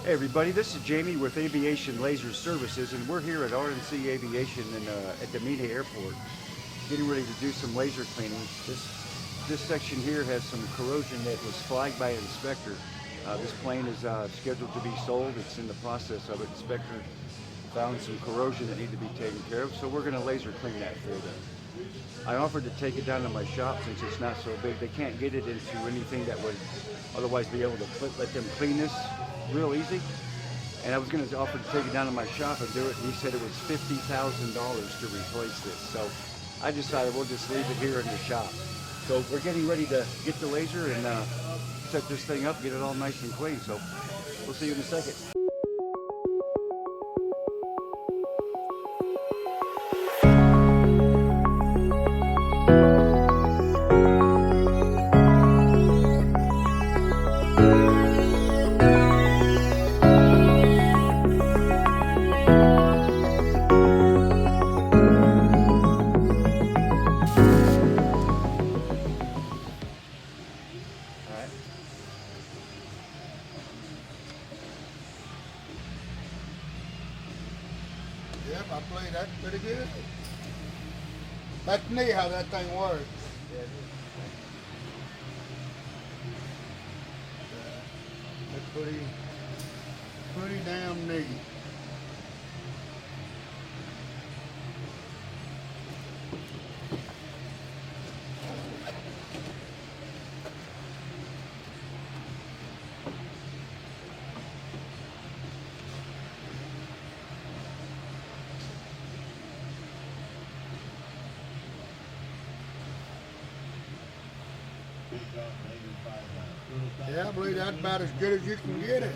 Hey everybody, this is Jamie with Aviation Laser Services, and we're here at R C Aviation at the Mena Airport, getting ready to do some laser cleaning. This section here has some corrosion that was flagged by an inspector. This plane is scheduled to be sold. It's in the process of it. Inspector found some corrosion that needed to be taken care of, so we're going to laser clean that for them. I offered to take it down to my shop since it's not so big. They can't get it into anything that would otherwise be able to let them clean this real easy. And I was going to offer to take it down to my shop and do it, and he said it was $50,000 to replace this. So I decided we'll just leave it here in the shop. So we're getting ready to get the laser and set this thing up, get it all nice and clean. So we'll see you in a second. Yep, I played that pretty good. That's neat how that thing works. That's pretty damn neat. Yeah, I believe that's about as good as you can get it.